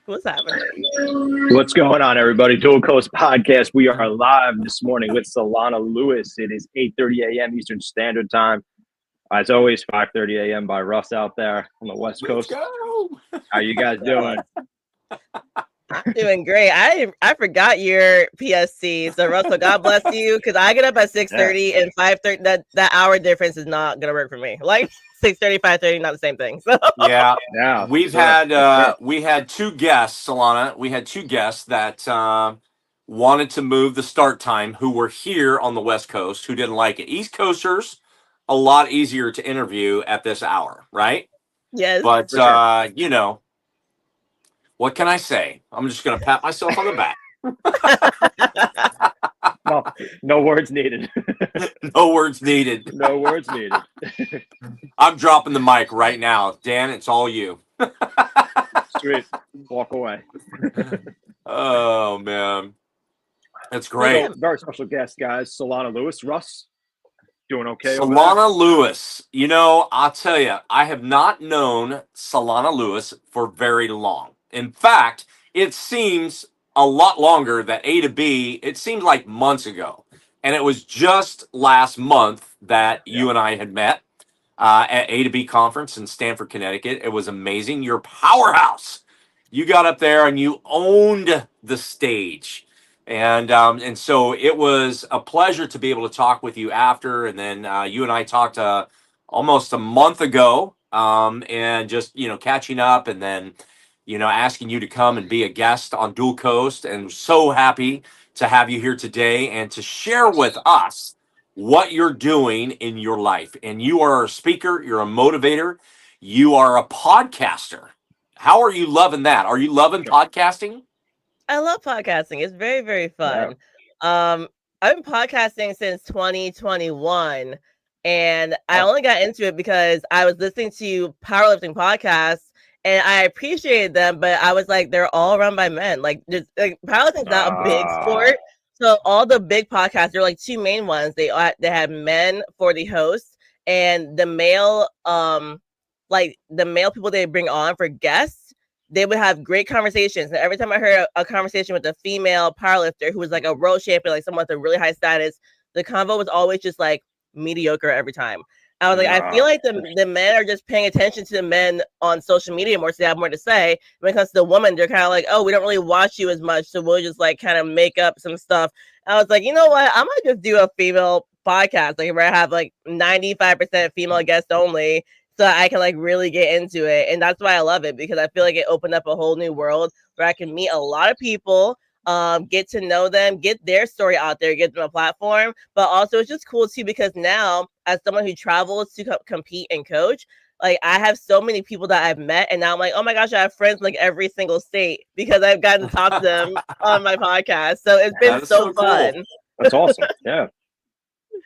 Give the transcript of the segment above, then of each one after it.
What's happening? What's going on, everybody? Dual Coast Podcast. We are live this morning with Solana Lewis. It is 8:30 a.m. Eastern Standard Time. As always, 5:30 a.m. by Russ out there on the West Coast. Let's go. How you guys doing? I'm doing great. I forgot your PSC. So Russell, God bless you, because I get up at 6:30 and 5:30. That hour difference is not gonna work for me. Like 6:30, 5:30, not the same thing. So Yeah, Yeah, we had two guests, Solana. We had two guests that wanted to move the start time who were here on the West Coast who didn't like it. East Coasters, a lot easier to interview at this hour, right? yes, But for sure. you know, what can I say? I'm just gonna pat myself on the back. No words needed. No words needed. No words needed. I'm dropping the mic right now. Dan, it's all you. Sweet. Walk away. Oh man. That's So, great. very special guest, guys. Solana Lewis. Russ, doing okay over there? Solana Lewis. You know, I'll tell you, I have not known Solana Lewis for very long. In fact, it seems a lot longer that A to B, it seemed like months ago. And it was just last month that you and I had met at A to B conference in Stamford, Connecticut. It was amazing. Your powerhouse. You got up there and you owned the stage. And so it was a pleasure to be able to talk with you after. And then you and I talked almost a month ago, and just, catching up, and then, asking you to come and be a guest on Dual Coast. And so happy to have you here today and to share with us what you're doing in your life. And you are a speaker, you're a motivator, you are a podcaster. How are you loving that? Are you loving podcasting? I love podcasting. It's very, very fun. I've been podcasting since 2021, and I only got into it because I was listening to powerlifting podcasts, and I appreciated them, but I was like, they're all run by men. Like powerlifting's not a big sport, so all the big podcasts, there are like two main ones. They had men for the hosts, and the male people they bring on for guests. They would have great conversations. And every time I heard a conversation with a female powerlifter who was like a world champion, like someone with a really high status, the convo was always just like mediocre every time. I was like, I feel like the men are just paying attention to the men on social media more, so they have more to say. When it comes to the woman, they're kind of like, oh, we don't really watch you as much, so we'll just like kind of make up some stuff. I was like, you know what? I might just do a female podcast, like where I have like 95% female guests only, so I can like really get into it. And that's why I love it, because I feel like it opened up a whole new world where I can meet a lot of people, get to know them, get their story out there, get them a platform. But also it's just cool too, because now as someone who travels to compete and coach, like I have so many people that I've met, and now I'm like, oh my gosh, I have friends in like every single state because I've gotten to talk to them on my podcast. So it's been so fun. Cool. That's awesome. Yeah.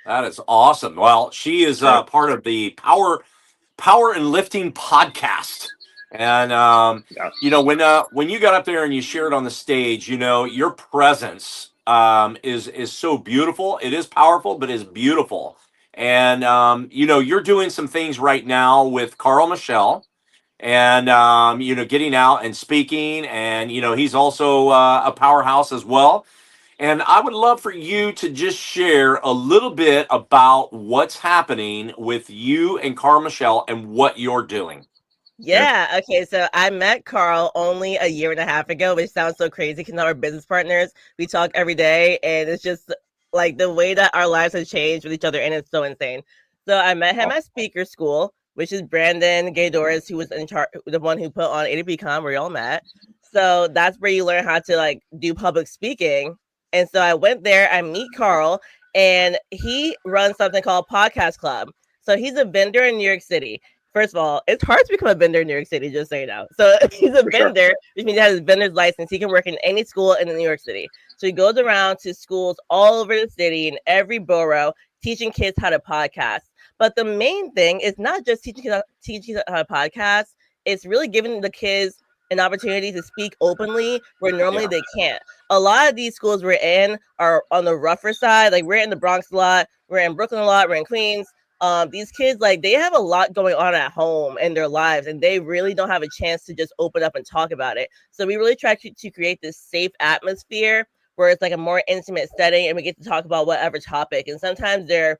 That is awesome. Well, she is part of the Power and Lifting podcast. And, when you got up there and you shared on the stage, your presence is so beautiful. It is powerful, but it's beautiful. And, you're doing some things right now with Carl Michelle and, getting out and speaking. And, he's also a powerhouse as well. And I would love for you to just share a little bit about what's happening with you and Carl Michelle and what you're doing. Yeah. Okay. So I met Carl only a year and a half ago, which sounds so crazy because now we're business partners. We talk every day, and it's just like the way that our lives have changed with each other, and it's so insane. So I met him at speaker school, which is Brandon Gaydores, who was in charge, the one who put on ADPCon where y'all met. So that's where you learn how to like do public speaking. And so I went there, I meet Carl, and he runs something called Podcast Club. So he's a vendor in New York City. First of all, it's hard to become a vendor in New York City, just so you know. So he's a vendor, which means he has his vendor's license. He can work in any school in New York City. So he goes around to schools all over the city in every borough, teaching kids how to podcast. But the main thing is not just teaching kids how to podcast. It's really giving the kids an opportunity to speak openly where normally they can't. A lot of these schools we're in are on the rougher side. Like we're in the Bronx a lot, we're in Brooklyn a lot, we're in Queens. these kids, like, they have a lot going on at home in their lives, and they really don't have a chance to just open up and talk about it. So we really try to create this safe atmosphere where it's like a more intimate setting, and we get to talk about whatever topic. And sometimes they're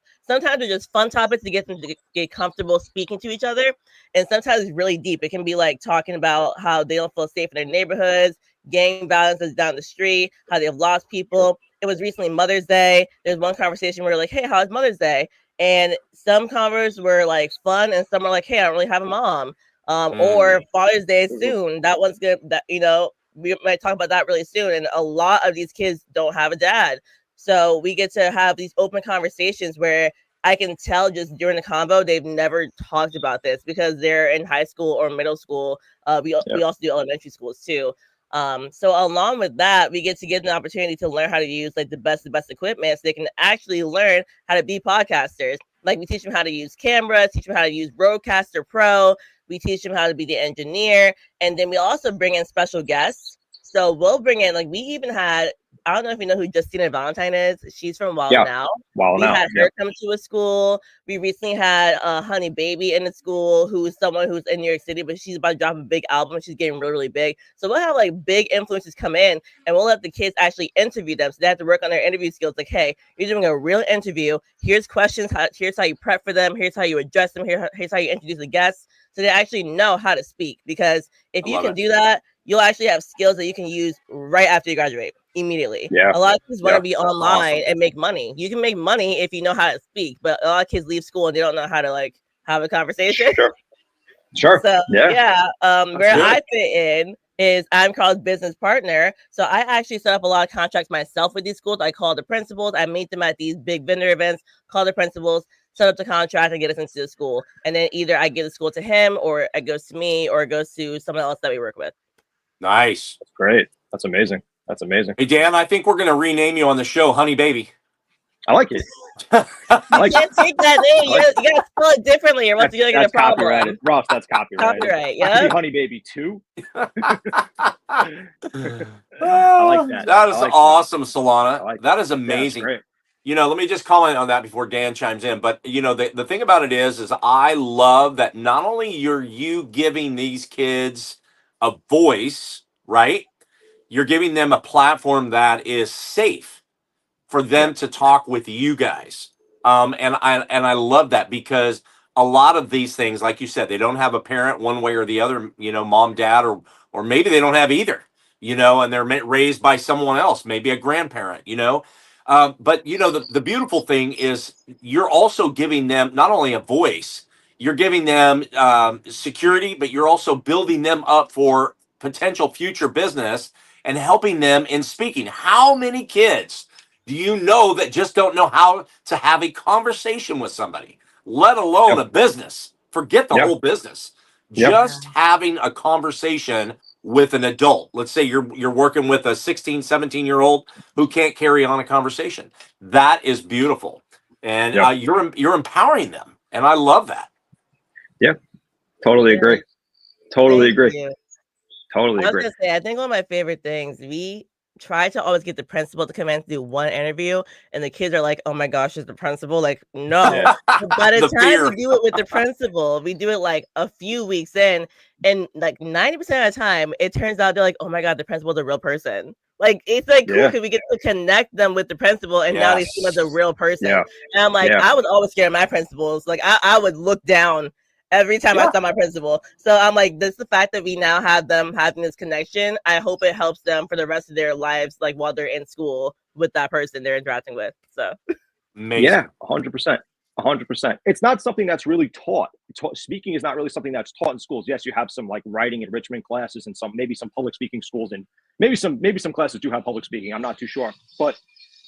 just fun topics to get them to get comfortable speaking to each other, and sometimes it's really deep. It can be like talking about how they don't feel safe in their neighborhoods, gang violence is down the street, how they've lost people. It was recently Mother's Day. There's one conversation where we're like, hey, how's Mother's Day? And some convers were like fun, and some are like, hey, I don't really have a mom. Or Father's Day is soon. That one's good. That, we might talk about that really soon. And a lot of these kids don't have a dad. So we get to have these open conversations where I can tell just during the convo they've never talked about this because they're in high school or middle school. We also do elementary schools too. So along with that, we get to get an opportunity to learn how to use like the best equipment so they can actually learn how to be podcasters. Like we teach them how to use cameras, teach them how to use Rodecaster Pro. We teach them how to be the engineer. And then we also bring in special guests. So we'll bring in, like, we even had, I don't know if you know who Justina Valentine is. She's from Wild Now. We had her come to a school. We recently had Honey Baby in the school, who is someone who's in New York City, but she's about to drop a big album. She's getting really, really big. So we'll have like big influencers come in, and we'll let the kids actually interview them. So they have to work on their interview skills. Like, hey, you're doing a real interview. Here's questions. Here's how you prep for them. Here's how you address them. Here's how you introduce the guests. So they actually know how to speak. Because if you can do that, you'll actually have skills that you can use right after you graduate immediately. A lot of kids want to be online and make money. You can make money if you know how to speak, but a lot of kids leave school and they don't know how to like have a conversation. Sure. So where I fit in is I'm Carl's business partner. So I actually set up a lot of contracts myself with these schools. I call the principals. I meet them at these big vendor events, call the principals, set up the contract and get us into the school. And then either I give the school to him or it goes to me or it goes to someone else that we work with. Nice. That's great. That's amazing. That's amazing. Hey, Dan, I think we're going to rename you on the show Honey Baby. I like it. You can't take that name. You got to spell it differently or else you're going to get a problem. Copyrighted. Ross, that's copyrighted. Copyright, yeah. I could be Honey Baby 2. I like that. That is awesome, Solana. That is amazing. Great. Let me just comment on that before Dan chimes in. But, the thing about it is I love that not only you giving these kids a voice, right? You're giving them a platform that is safe for them to talk with you guys. And I love that because a lot of these things, like you said, they don't have a parent one way or the other, mom, dad, or maybe they don't have either, and they're raised by someone else, maybe a grandparent, but the beautiful thing is you're also giving them not only a voice, you're giving them security, but you're also building them up for potential future business and helping them in speaking. How many kids do you know that just don't know how to have a conversation with somebody, let alone a business? Forget the whole business. Just having a conversation with an adult. Let's say you're working with a 16, 17-year-old who can't carry on a conversation. That is beautiful. And you're empowering them. And I love that. Yeah, totally agree. Totally agree. I was going to say, I think one of my favorite things, we try to always get the principal to come in to do one interview, and the kids are like, oh my gosh, is the principal? Like, no. By the time we do it with the principal, we do it like a few weeks in, and like 90% of the time, it turns out they're like, oh my God, the principal's a real person. Like, it's like cool because we get to connect them with the principal, and now they see him as a real person. And I'm like, I was always scared of my principals. Like, I would look down every time I saw my principal. So I'm like, this is the fact that we now have them having this connection. I hope it helps them for the rest of their lives, like while they're in school with that person they're interacting with. So amazing. Yeah, 100%. 100%. It's not something that's really taught. Speaking is not really something that's taught in schools. Yes, you have some like writing enrichment classes and maybe some public speaking schools, and maybe some classes do have public speaking. I'm not too sure. But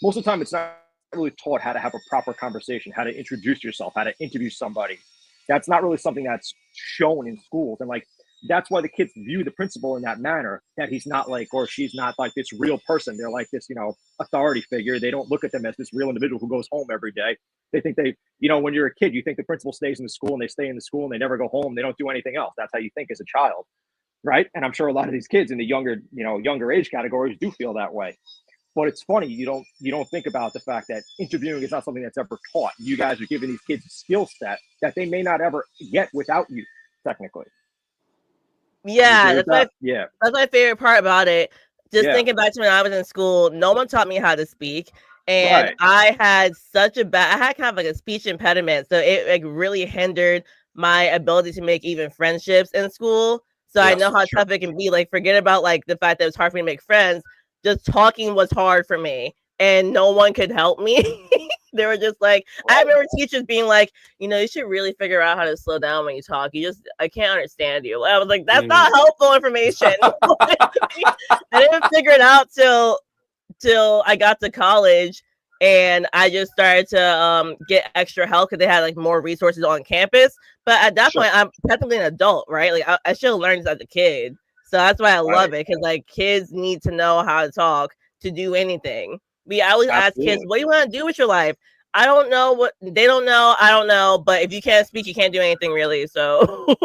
most of the time it's not really taught how to have a proper conversation, how to introduce yourself, how to interview somebody. That's not really something that's shown in schools. And like, that's why the kids view the principal in that manner, that he's not like, or she's not like this real person. They're like this, authority figure. They don't look at them as this real individual who goes home every day. They think when you're a kid, you think the principal stays in the school and they stay in the school and they never go home. They don't do anything else. That's how you think as a child. Right. And I'm sure a lot of these kids in the younger age categories do feel that way. But it's funny, you don't think about the fact that interviewing is not something that's ever taught. You guys are giving these kids a skill set that they may not ever get without you, technically. Yeah, Yeah. That's my favorite part about it. Just Yeah. thinking back to when I was in school, no one taught me how to speak. And Right. I had I had kind of like a speech impediment. So it like really hindered my ability to make even friendships in school. So I know how tough it can be. Like, forget about like the fact that it's hard for me to make friends. Just talking was hard for me. And no one could help me. They were just like, I remember teachers being like, you should really figure out how to slow down when you talk. I can't understand you. I was like, that's not helpful information. I didn't figure it out till I got to college, and I just started to get extra help because they had like more resources on campus. But at that point, I'm technically an adult, right? Like I should have learned this as a kid. So that's why I love it, because like kids need to know how to talk to do anything. I always ask kids, what do you want to do with your life? I don't know what they don't know. I don't know. But if you can't speak, you can't do anything really. So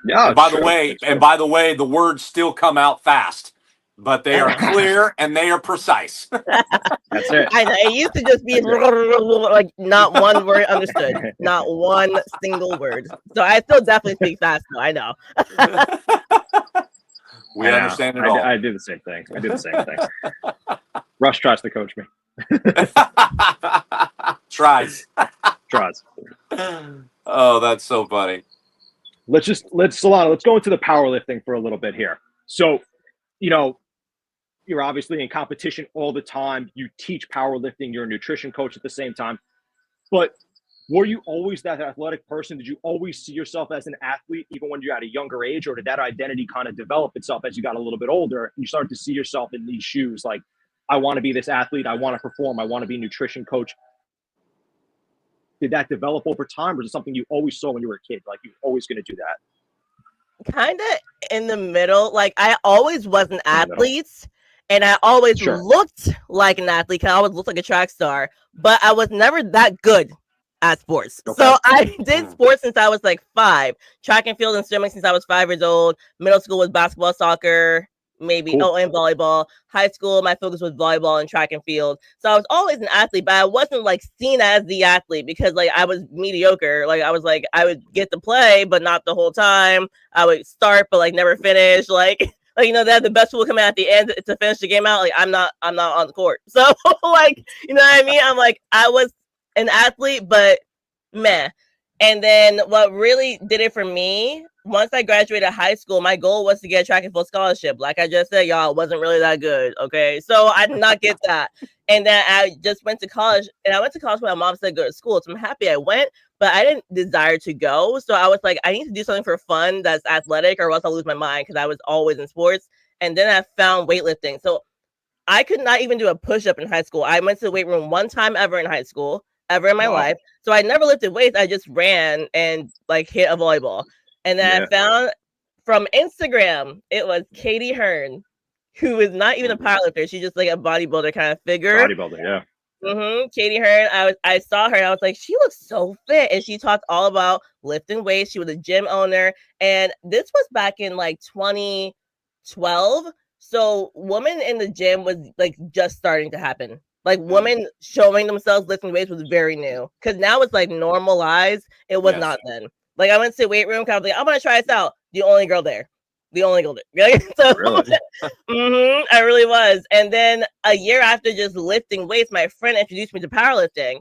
yeah. And by the way, the words still come out fast, but they are clear and they are precise. That's it. I know it used to just be like not one word understood, not one single word. So I still definitely speak fast though. I know. We understand it all. I do the same thing. Rush tries to coach me. Tries. Oh, that's so funny. Solana, let's go into the powerlifting for a little bit here. So, you're obviously in competition all the time. You teach powerlifting. You're a nutrition coach at the same time. But were you always that athletic person? Did you always see yourself as an athlete, even when you're at a younger age, or did that identity kind of develop itself as you got a little bit older and you started to see yourself in these shoes? Like, I want to be this athlete. I want to perform. I want to be a nutrition coach. Did that develop over time, or is it something you always saw when you were a kid? Like, you're always going to do that? Kind of in the middle. Like, I always was an athlete, and I always looked like an athlete. I always looked like a track star, but I was never that good at sports. So I did sports since I was like 5. Track and field and swimming since I was 5 years old. Middle school was basketball, soccer, maybe and volleyball. High school, my focus was volleyball and track and field. So I was always an athlete, but I wasn't like seen as the athlete because like I was mediocre. Like I was like, I would get to play, but not the whole time. I would start, but like never finish. Like they have the best people come out at the end to finish the game out. Like I'm not on the court. So like, you know what I mean? I'm like, I was an athlete, but meh. And then what really did it for me, once I graduated high school, my goal was to get a track and field scholarship. Like I just said, y'all, it wasn't really that good. Okay. So I did not get that. And then I just went to college, and I went to college when my mom said go to school. So I'm happy I went, but I didn't desire to go. So I was like, I need to do something for fun that's athletic, or else I'll lose my mind, because I was always in sports. And then I found weightlifting. So I could not even do a push-up in high school. I went to the weight room one time ever in high school, ever in my life. So I never lifted weights. I just ran and like hit a volleyball. And then I found from Instagram, it was Katie Hearn, who is not even a powerlifter. She's just like a bodybuilder kind of figure. Katie Hearn. I saw her and I was like, she looks so fit. And she talked all about lifting weights. She was a gym owner. And this was back in like 2012. So women in the gym was like just starting to happen. Like women showing themselves lifting weights was very new, because now it's like normalized. It was not then. Like I went to the weight room, kind of like, I'm gonna try this out. The only girl there. So really? I really was. And then a year after just lifting weights, my friend introduced me to powerlifting.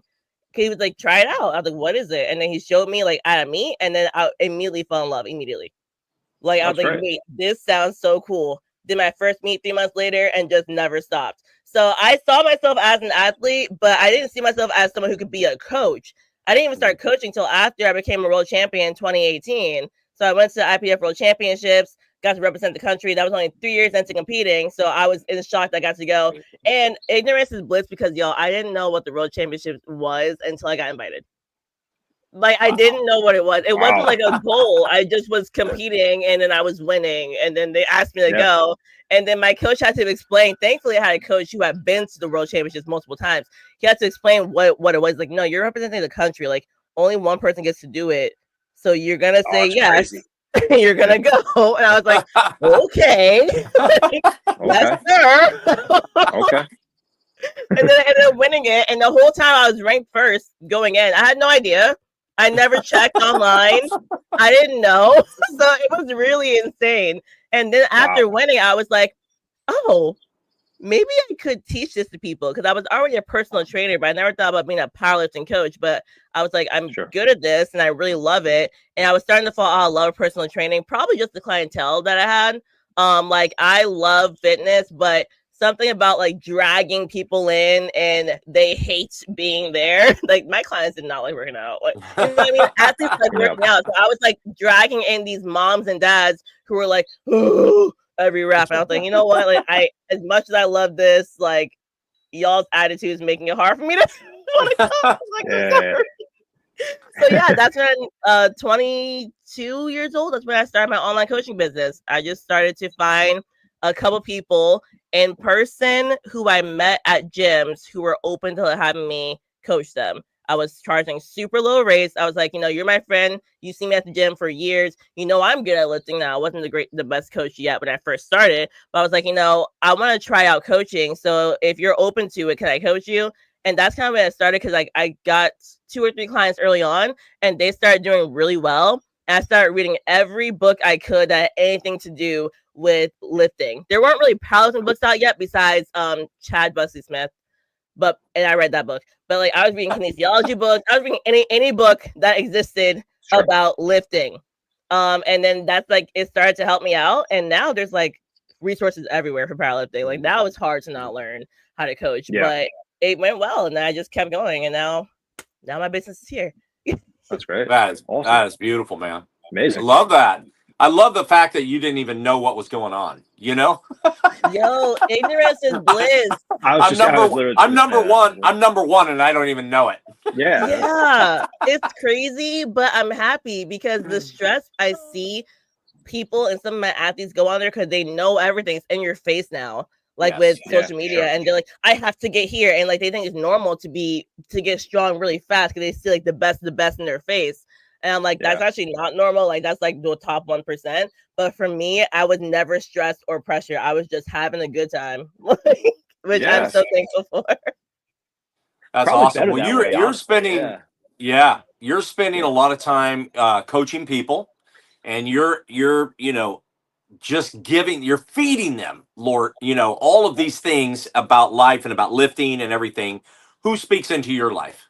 He was like, try it out. I was like, what is it? And then he showed me like out of meat, and then I immediately fell in love immediately. Like I was like, wait, this sounds so cool. Did my first meet 3 months later and just never stopped. So I saw myself as an athlete, but I didn't see myself as someone who could be a coach. I didn't even start coaching until after I became a world champion in 2018. So I went to IPF World Championships, got to represent the country. That was only 3 years into competing. So I was in shock that I got to go. And ignorance is bliss, because y'all, I didn't know what the World Championships was until I got invited. Like I didn't know what it was. It wasn't like a goal. I just was competing, and then I was winning. And then they asked me to go. And then my coach had to explain. Thankfully, I had a coach who had been to the World Championships multiple times. He had to explain what it was. Like, no, you're representing the country. Like, only one person gets to do it. So you're gonna say yes. You're gonna go. And I was like, okay. Yes, sir. Okay. And then I ended up winning it. And the whole time I was ranked first going in. I had no idea. I never checked online. I didn't know. So it was really insane. And then after winning, I was like, oh, maybe I could teach this to people, because I was already a personal trainer, but I never thought about being a powerlifting coach. But I was like, I'm good at this and I really love it. And I was starting to fall out of love with personal training, probably just the clientele that I had. Like I love fitness, but something about like dragging people in and they hate being there. Like my clients did not like working out. Like, you know what I mean? Athletes like working out. So I was like dragging in these moms and dads who were like, oh, every rap. And I was like, you know what? Like as much as I love this, like y'all's attitude is making it hard for me to want to come. Like, so yeah, that's when I'm 22 years old. That's when I started my online coaching business. I just started to find a couple people in person who I met at gyms who were open to having me coach them. I was charging super low rates. I was like, you're my friend. You see me at the gym for years. I'm good at lifting now. I wasn't the best coach yet when I first started, but I was like, I want to try out coaching. So if you're open to it, can I coach you? And that's kind of when it started, because like I got 2 or 3 clients early on and they started doing really well. And I started reading every book I could that had anything to do with lifting. There weren't really powerlifting books out yet besides Chad Bussey Smith. And I read that book. But like I was reading kinesiology books. I was reading any book that existed about lifting. And then that's like it started to help me out. And now there's like resources everywhere for powerlifting. Like now it's hard to not learn how to coach. But it went well, and I just kept going, and now my business is here. That's great. That is awesome. That is beautiful, man. Amazing. I love that. I love the fact that you didn't even know what was going on. Yo, ignorance is bliss. I'm number one, and I don't even know it. Yeah, it's crazy, but I'm happy because the stress I see people and some of my athletes go on there because they know everything's in your face now. Like with social media, and they're like, I have to get here, and like they think it's normal to get strong really fast because they see like the best in their face, and I'm like, that's actually not normal. Like that's like the top 1%. But for me, I was never stressed or pressure. I was just having a good time, which I'm so thankful for. That's awesome. Well, you're spending you're spending a lot of time coaching people, and you're just you're feeding them, Lord, all of these things about life and about lifting and everything. Who speaks into your life?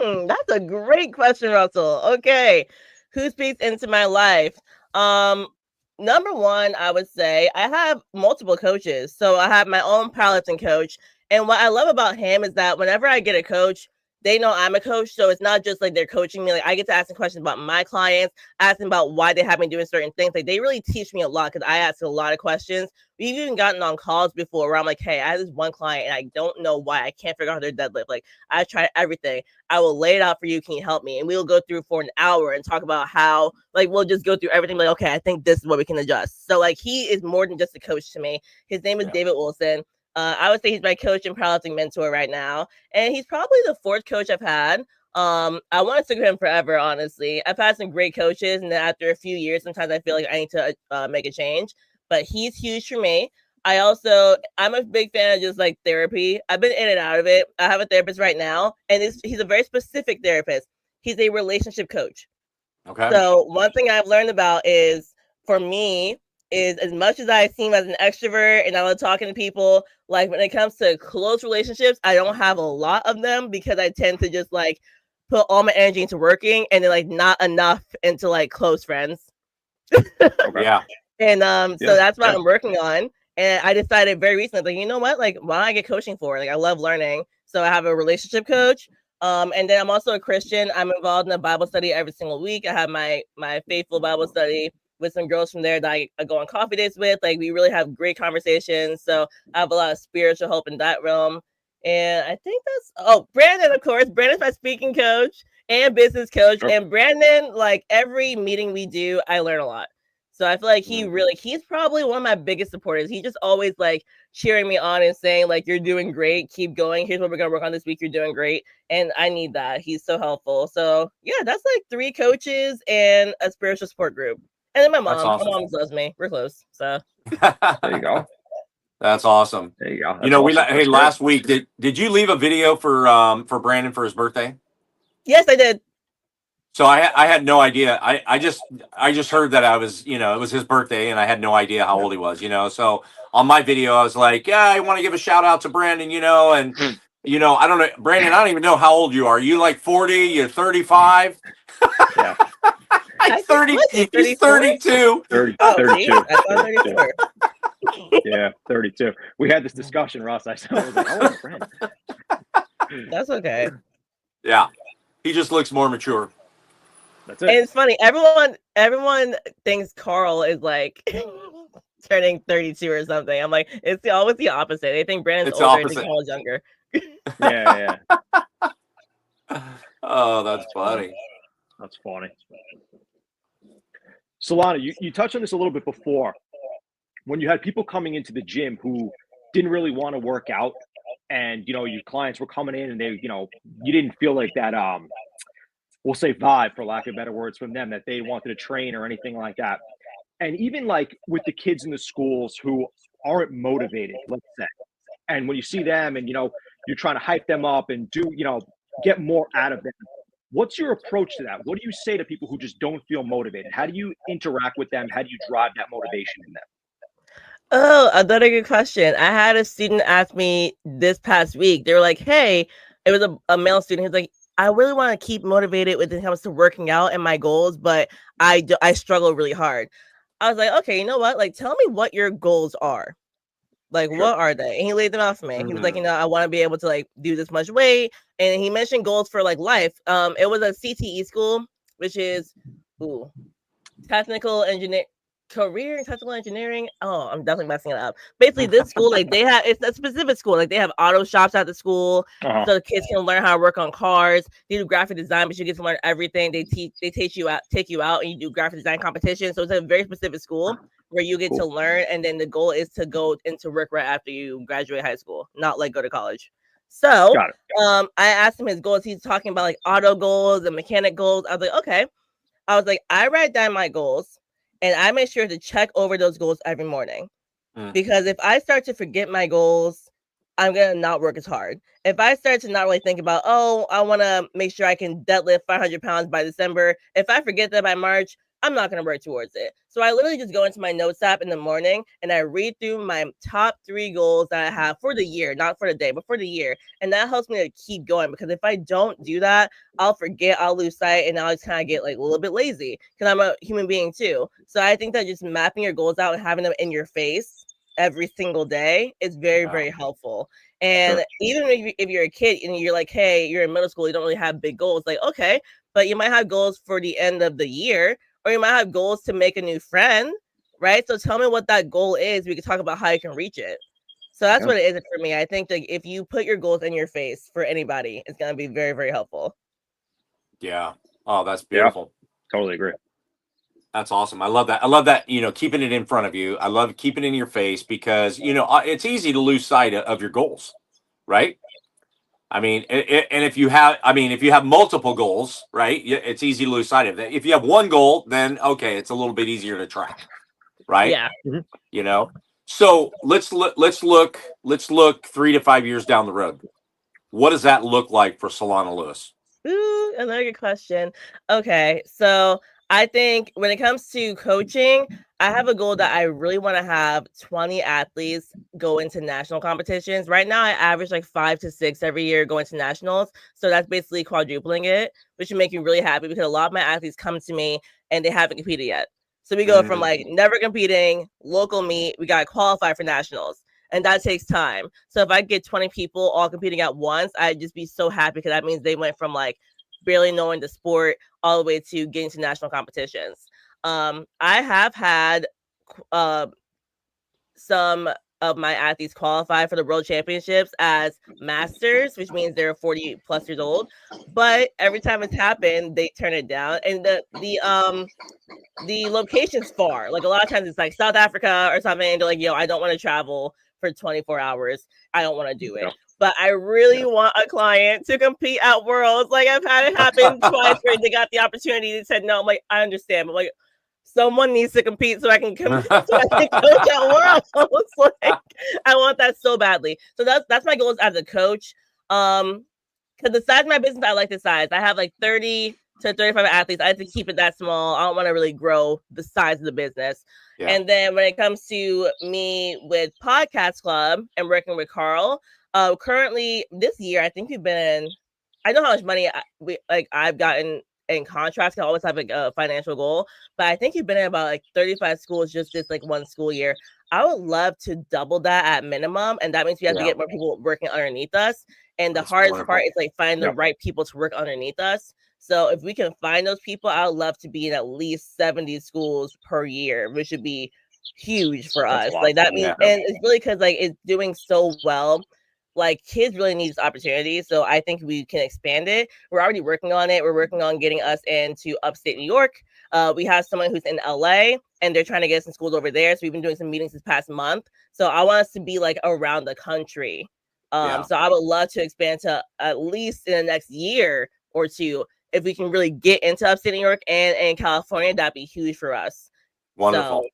That's a great question, Russell. Okay. Who speaks into my life? Number one, I would say I have multiple coaches. So I have my own powerlifting coach. And what I love about him is that whenever I get a coach, they know I'm a coach. So it's not just like they're coaching me. Like I get to ask them questions about my clients, asking about why they have me doing certain things. Like they really teach me a lot because I ask a lot of questions. We've even gotten on calls before where I'm like, hey, I have this one client and I don't know why. I can't figure out their deadlift. Like I tried everything. I will lay it out for you. Can you help me? And we'll go through for an hour and talk about how, like, we'll just go through everything. Like, okay, I think this is what we can adjust. So like he is more than just a coach to me. His name is David Wilson. I would say he's my coach and powerlifting mentor right now. And he's probably the 4th coach I've had. I want to stick with him forever, honestly. I've had some great coaches, and then after a few years, sometimes I feel like I need to make a change. But he's huge for me. I'm a big fan of just like therapy. I've been in and out of it. I have a therapist right now, and he's a very specific therapist. He's a relationship coach. Okay. So one thing I've learned about is, for me, is as much as I seem as an extrovert and I love talking to people, like when it comes to close relationships, I don't have a lot of them because I tend to just like put all my energy into working and then like not enough into like close friends. Yeah. And so that's what I'm working on. And I decided very recently, like, you know what, like why don't I get coaching for? Like I love learning. So I have a relationship coach. And then I'm also a Christian. I'm involved in a Bible study every single week. I have my faithful Bible study with some girls from there that I go on coffee dates with. Like we really have great conversations. So I have a lot of spiritual help in that realm. And I think Brandon, of course. Brandon's my speaking coach and business coach. Sure. And Brandon, like every meeting we do, I learn a lot. So I feel like he's probably one of my biggest supporters. He just always like cheering me on and saying like, you're doing great, keep going. Here's what we're going to work on this week. You're doing great. And I need that. He's so helpful. So yeah, that's like 3 coaches and a spiritual support group. And then my mom. Awesome. My mom loves me. We're close. So there you go. That's awesome. There you go. You know, Awesome. hey, last week did you leave a video for Brandon for his birthday? Yes, I did. So I had no idea. I just heard that I was, you know, it was his birthday and I had no idea how old he was, you know. So on my video I was like, yeah, I want to give a shout out to Brandon, you know, and you know, I don't know, Brandon, I don't even know how old you are. You like 40, you're 35? Yeah. Like 30, he's 32. 30, Oh, 32. see? I thought 34. Yeah, 32. We had this discussion, Ross. I was like, oh, friend. That's okay. Yeah. He just looks more mature. That's it. And it's funny, everyone thinks Carl is like turning 32 or something. I'm like, it's always the opposite. They think Brandon's It's older, they opposite. think Carl's younger. Yeah. Oh, that's funny. That's funny. Solana, you touched on this a little bit before. When you had people coming into the gym who didn't really want to work out, and you know your clients were coming in and they, you know, you didn't feel like that we'll say vibe, for lack of better words, from them, that they wanted to train or anything like that. And even like with the kids in the schools who aren't motivated, let's say, and when you see them and, you know, you're trying to hype them up and do, you know, get more out of them, what's your approach to that? What do you say to people who just don't feel motivated? How do you interact with them? How do you drive that motivation in them? Oh, another good question. I had a student ask me this past week. They were like, hey, it was a male student. He's like, I really want to keep motivated when it comes to working out and my goals, but I struggle really hard. I was like, okay, you know what? Like, tell me what your goals are. Like, Sure. what are they? And he laid them out for me. He was like, you know, I want to be able to like do this much weight. And he mentioned goals for like life. It was a CTE school, which is technical engineer career in technical engineering. Oh, I'm definitely messing it up. Basically, this school, like they have, it's a specific school. Like they have auto shops at the school, so the kids can learn how to work on cars. They do graphic design, but you get to learn everything. They take you out, and you do graphic design competition. So it's a very specific school where you get to learn, and then the goal is to go into work right after you graduate high school, not like go to college. So, I asked him his goals. He's talking about like auto goals and mechanic goals. I was like, okay. I was like, I write down my goals. And I make sure to check over those goals every morning. Because if I start to forget my goals, I'm going to not work as hard. If I start to not really think about, oh, I want to make sure I can deadlift 500 pounds by December, if I forget that by March, I'm not going to work towards it. So I literally just go into my notes app in the morning and I read through my top 3 goals that I have for the year, not for the day, but for the year. And that helps me to keep going, because if I don't do that, I'll forget, I'll lose sight, and I'll just kind of get like a little bit lazy, because I'm a human being too. So I think that just mapping your goals out and having them in your face every single day is very, very helpful. And even if you're a kid and you're like, hey, you're in middle school, you don't really have big goals, like, okay, but you might have goals for the end of the year, or you might have goals to make a new friend, right? So tell me what that goal is. We can talk about how you can reach it. So that's what it is for me. I think that if you put your goals in your face for anybody, it's going to be very, very helpful. Yeah. Oh, that's beautiful. Yeah, totally agree. That's awesome. I love that. I love that, you know, keeping it in front of you. I love keeping it in your face, because, you know, it's easy to lose sight of your goals, right? I mean, and if you have multiple goals, right, it's easy to lose sight of that. If you have one goal, then okay, it's a little bit easier to track, right? Yeah. You know. So let's look 3 to 5 years down the road. What does that look like for Solana Lewis? Ooh, another good question. Okay, so I think when it comes to coaching, I have a goal that I really want to have 20 athletes go into national competitions. Right now, I average like 5 to 6 every year going to nationals. So that's basically quadrupling it, which would make me really happy, because a lot of my athletes come to me and they haven't competed yet. So we go from like never competing, local meet, we got to qualify for nationals. And that takes time. So if I get 20 people all competing at once, I'd just be so happy, because that means they went from like barely knowing the sport all the way to getting to national competitions. I have had some of my athletes qualify for the world championships as masters, which means they're 40 plus years old. But every time it's happened, they turn it down. And the location's far. Like a lot of times it's like South Africa or something. And they're like, yo, I don't want to travel for 24 hours. I don't want to do it. But I really want a client to compete at Worlds. Like I've had it happen twice where they got the opportunity. They said no. I'm like, I understand, but like someone needs to compete so I can coach at Worlds. Like I want that so badly. So that's my goals as a coach. Because the size of my business, I like the size. I have like 30 to 35 athletes. I have to keep it that small. I don't want to really grow the size of the business. Yeah. And then when it comes to me with Podcast Club and working with Carl, currently this year, I think we've been, I know how much money I've gotten in contracts. I always have like a financial goal, but I think you've been in about like 35 schools just this like one school year. I would love to double that at minimum. And that means we have to get more people working underneath us. And the hardest part is like finding the right people to work underneath us. So if we can find those people, I would love to be in at least 70 schools per year, which would be huge for us. Like that means, and it's really because like it's doing so well. Like kids really need this opportunity. So I think we can expand it. We're already working on it. We're working on getting us into upstate New York. We have someone who's in LA and they're trying to get some schools over there. So we've been doing some meetings this past month. So I want us to be like around the country. So I would love to expand to at least in the next year or two. If we can really get into upstate New York and California, that'd be huge for us. Wonderful.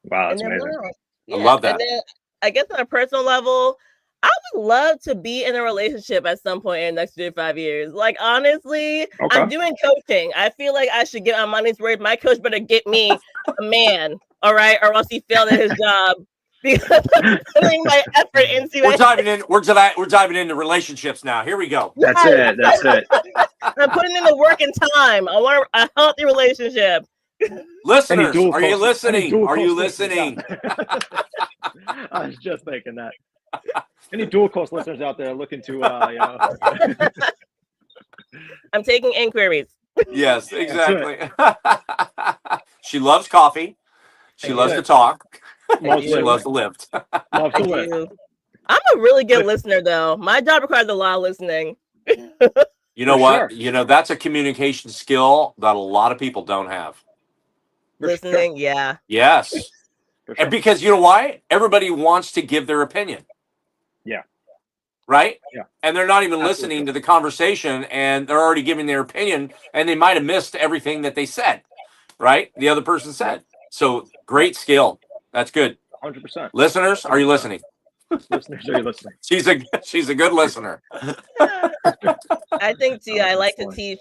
Wow, that's amazing. I love that. And then I guess on a personal level, I would love to be in a relationship at some point in the next 3 to 5 years. Like, honestly, I'm doing coaching. I feel like I should get my money's worth. My coach better get me a man, all right? Or else he failed at his job. Because I'm putting my effort into it. We're diving into relationships now. Here we go. That's it. I'm putting in the work and time. I want a healthy relationship. Listeners, are you listening? Are you listening? I was just thinking that. Any dual course listeners out there looking to, I'm taking inquiries. Yes, exactly. She loves coffee. She loves to talk. She loves to lift. I'm a really good listener, though. My job requires a lot of listening. You know what? Sure. You know, that's a communication skill that a lot of people don't have. Listening, yeah. Yes. Sure. And because you know why? Everybody wants to give their opinion. Yeah. Right? Yeah. And they're not even listening to the conversation, and they're already giving their opinion, and they might have missed everything that they said, right? The other person said. So great skill. That's good. 100%. Listeners, are you listening? Listeners, are you listening? She's a good listener. I think too. I like to teach.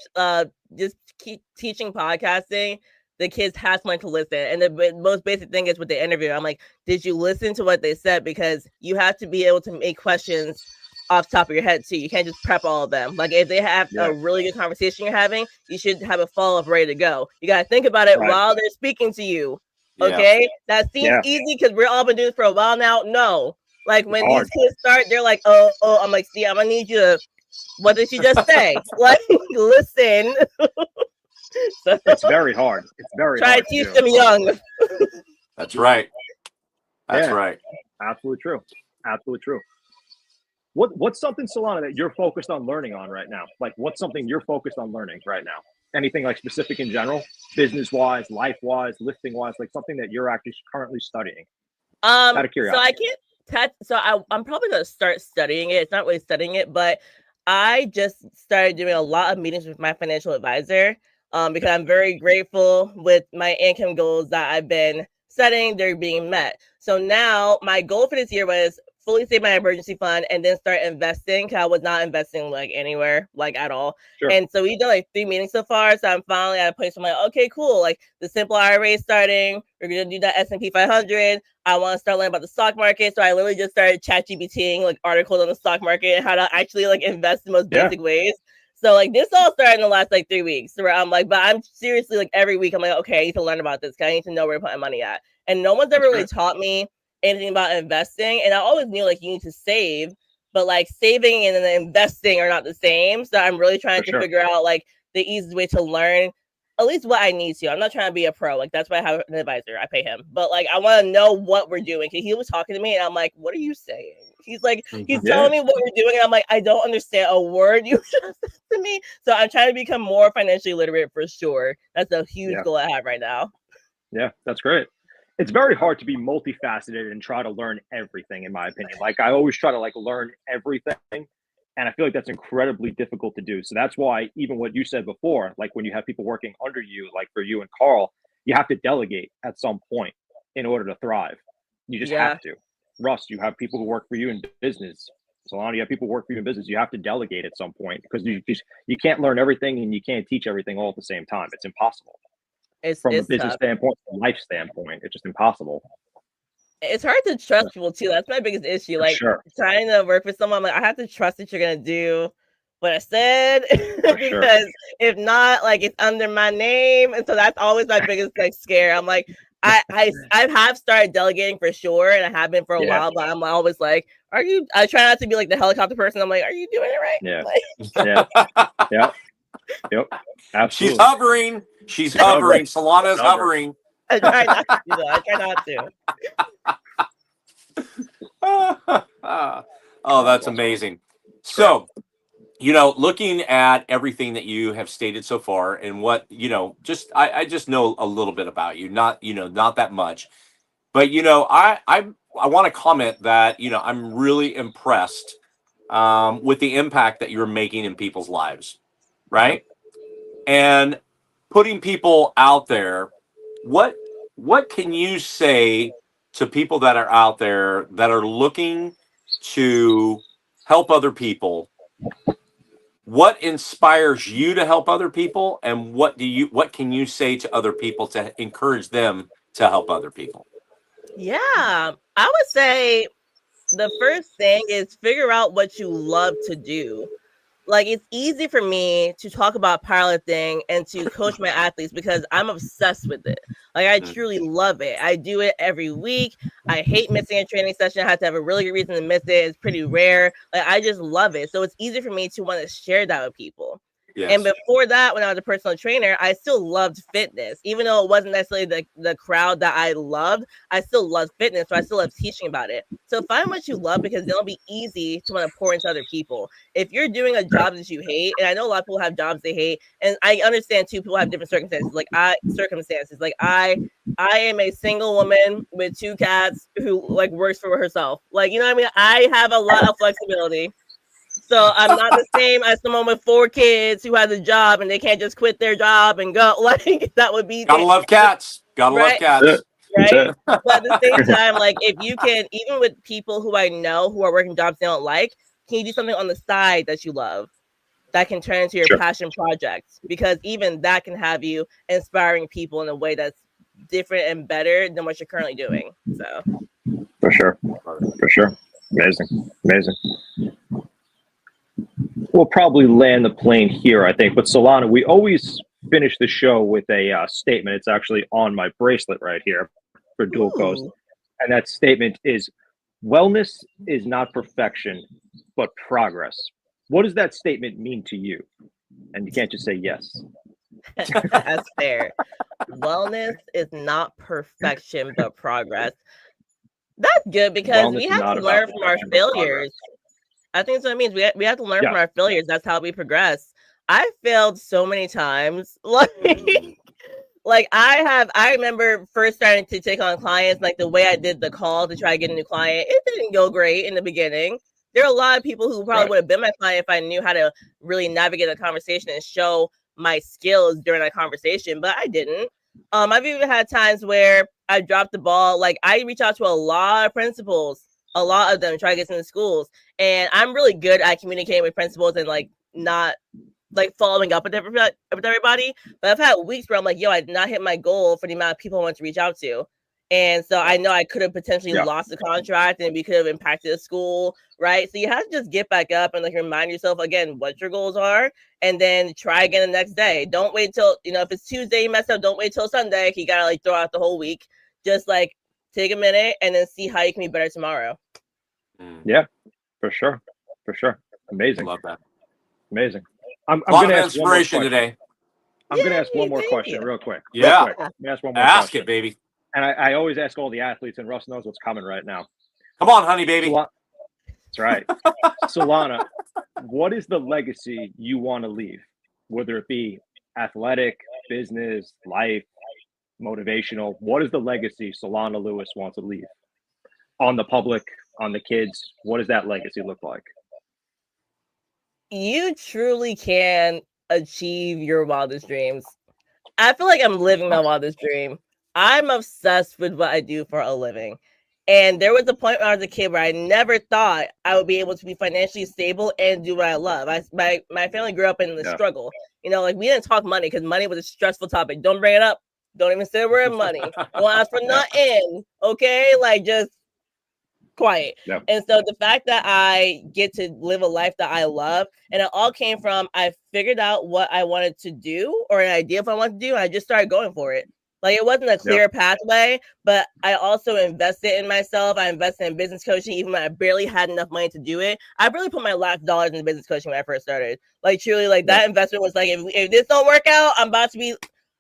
Just keep teaching podcasting. The kids have someone to listen, and the most basic thing is with the interview. I'm like, did you listen to what they said? Because you have to be able to make questions off the top of your head too. You can't just prep all of them. Like if they have a really good conversation you're having, you should have a follow-up ready to go. You got to think about it while they're speaking to you. Okay, that seems easy because we're all been doing this for a while now. No, like when these kids start, they're like, oh, I'm like, see, I'm gonna need you to. What did she just say? Like, listen. So, it's very hard. It's very try hard to teach them young. That's right. That's right. Absolutely true. Absolutely true. What's something, Solana, that you're focused on learning on right now? Like, what's something you're focused on learning right now? Anything like specific in general, business-wise, life-wise, lifting-wise, like something that you're actually currently studying? Out of curiosity. So I can't. I'm probably gonna start studying it. It's not really studying it, but I just started doing a lot of meetings with my financial advisor. Because I'm very grateful with my income goals that I've been setting, they're being met. So now my goal for this year was fully save my emergency fund and then start investing, because I was not investing like anywhere, like at all. Sure. And so we've done like 3 meetings so far. So I'm finally at a place where I'm like, okay, cool. Like the simple IRA is starting. We're going to do that S&P 500. I want to start learning about the stock market. So I literally just started ChatGPTing like articles on the stock market and how to actually like invest in the most basic ways. So like this all started in the last like 3 weeks where I'm like, but I'm seriously like every week I'm like, okay, I need to learn about this because I need to know where to put my money at. And no one's ever really taught me anything about investing. And I always knew like you need to save, but like saving and then investing are not the same. So I'm really trying to figure out like the easiest way to learn at least what I need to. I'm not trying to be a pro. Like that's why I have an advisor. I pay him. But like I want to know what we're doing. Cause he was talking to me and I'm like, what are you saying? He's like, he's telling me what we're doing. And I'm like, I don't understand a word you just said to me. So I'm trying to become more financially literate for sure. That's a huge goal I have right now. Yeah, that's great. It's very hard to be multifaceted and try to learn everything, in my opinion. Like I always try to like learn everything. And I feel like that's incredibly difficult to do. So that's why even what you said before, like when you have people working under you, like for you and Carl, you have to delegate at some point in order to thrive. You just have to. Russ, you have people who work for you in business. Solana, you have people who work for you in business. You have to delegate at some point because you can't learn everything and you can't teach everything all at the same time. It's impossible. From a business tough. standpoint, from a life standpoint, it's just impossible. It's hard to trust people too. That's my biggest issue. Like trying to work with someone, like I have to trust that you're gonna do what I said because if not, like it's under my name, and so that's always my biggest like scare. I'm like, I have started delegating for sure, and I have been for a while, but I'm always like, are you? I try not to be like the helicopter person. I'm like, are you doing it right? Yeah, yep, absolutely. She's hovering. She's hovering. Solana's hovering. I try not to do that. I try not to. Oh, that's amazing. So, looking at everything that you have stated so far and what, I just know a little bit about you, not that much, but, I want to comment that, I'm really impressed with the impact that you're making in people's lives, right? And putting people out there, what can you say to people that are out there that are looking to help other people? What inspires you to help other people, and what can you say to other people to encourage them to help other people? Yeah, I would say the first thing is figure out what you love to do. Like, it's easy for me to talk about powerlifting and to coach my athletes because I'm obsessed with it. Like, I truly love it. I do it every week. I hate missing a training session. I have to have a really good reason to miss it. It's pretty rare. Like, I just love it. So it's easy for me to want to share that with people. Yes. And before that, when I was a personal trainer, I still loved fitness. Even though it wasn't necessarily the crowd that I loved, I still loved fitness. So I still love teaching about it. So find what you love because it'll be easy to want to pour into other people. If you're doing a job that you hate, and I know a lot of people have jobs they hate, and I understand too, people have different circumstances. Like I am a single woman with 2 cats who like works for herself. Like, you know what I mean? I have a lot of flexibility. So I'm not the same as someone with 4 kids who has a job and they can't just quit their job and go. Like that would be. Gotta love cats. Gotta love cats. Right. But at the same time, like if you can, even with people who I know who are working jobs they don't like, can you do something on the side that you love that can turn into your passion project? Because even that can have you inspiring people in a way that's different and better than what you're currently doing. So for sure. Amazing. We'll probably land the plane here, I think. But Solana, we always finish the show with a statement. It's actually on my bracelet right here for Dual Coast. And that statement is, wellness is not perfection, but progress. What does that statement mean to you? And you can't just say yes. That's fair. Wellness is not perfection, but progress. That's good because we have to learn from our failures. I think that's what it means. We have to learn from our failures. That's how we progress. I failed so many times. Like I remember first starting to take on clients, like the way I did the call to try to get a new client. It didn't go great in the beginning. There are a lot of people who probably would have been my client if I knew how to really navigate a conversation and show my skills during that conversation, but I didn't. I've even had times where I dropped the ball. Like I reach out to a lot of principals, a lot of them try to get into schools, and I'm really good at communicating with principals and like not like following up with everybody. But I've had weeks where I'm like, yo, I did not hit my goal for the amount of people I want to reach out to. And so I know I could have potentially lost the contract and we could have impacted the school, right? So you have to just get back up and like remind yourself again what your goals are and then try again the next day. Don't wait till, if it's Tuesday you mess up, don't wait till Sunday. You gotta like throw out the whole week. Just like take a minute and then see how you can be better tomorrow. Yeah, for sure. Amazing. Love that. Amazing. I'm going to ask inspiration today. I'm going to ask one more question real quick. Yeah. Let me ask one more question. Ask it, baby. And I always ask all the athletes, and Russ knows what's coming right now. Come on, honey, baby. That's right. Solana, what is the legacy you want to leave? Whether it be athletic, business, life, motivational, what is the legacy Solana Lewis wants to leave? On the public, on the kids, what does that legacy look like? You truly can achieve your wildest dreams. I feel like I'm living my wildest dream. I'm obsessed with what I do for a living. And there was a point when I was a kid where I never thought I would be able to be financially stable and do what I love. My family grew up in the struggle. You know, like we didn't talk money because money was a stressful topic. Don't bring it up. Don't even say the word money. Don't ask for nothing. Okay, like just quiet. Yep. And so the fact that I get to live a life that I love, and it all came from I figured out what I wanted to do or an idea of what I wanted to do, and I just started going for it. Like it wasn't a clear pathway, but I also invested in myself. I invested in business coaching, even when I barely had enough money to do it. I really put my last dollars in business coaching when I first started. Like truly, like that investment was like, if this don't work out, I'm about to be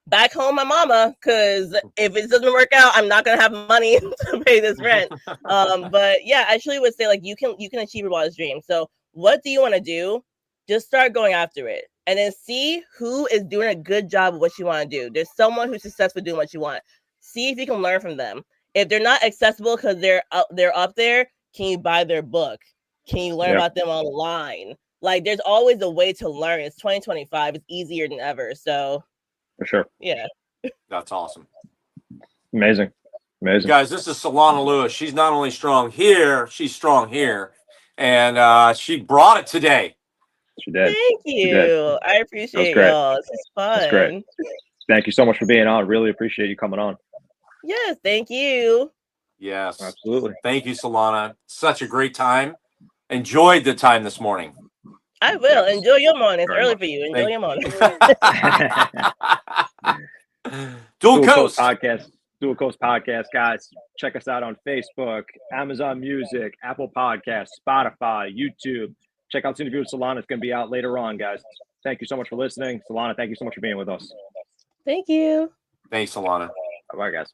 back home my mama, because if it doesn't work out, I'm not gonna have money to pay this rent. But yeah, I actually would say like you can achieve your wildest dream. So what do you want to do? Just start going after it, and then see who is doing a good job of what you want to do. There's someone who's successful doing what you want. See if you can learn from them. If they're not accessible because they're up there, can you buy their book? Can you learn about them online? Like there's always a way to learn. It's 2025. It's easier than ever. So for sure. Yeah. That's awesome. Amazing. Guys, this is Solana Lewis. She's not only strong here, she's strong here. And she brought it today. She did. Thank you. I appreciate y'all. This is fun. That's great. Thank you so much for being on. Really appreciate you coming on. Yes, thank you. Yes. Absolutely. Thank you, Solana. Such a great time. Enjoyed the time this morning. I will. Enjoy your morning. It's early for you. Enjoy your morning. Dual Coast Podcast. Dual Coast Podcast, guys. Check us out on Facebook, Amazon Music, Apple Podcasts, Spotify, YouTube. Check out this interview with Solana. It's going to be out later on, guys. Thank you so much for listening. Solana, thank you so much for being with us. Thank you. Thanks, Solana. Bye, guys.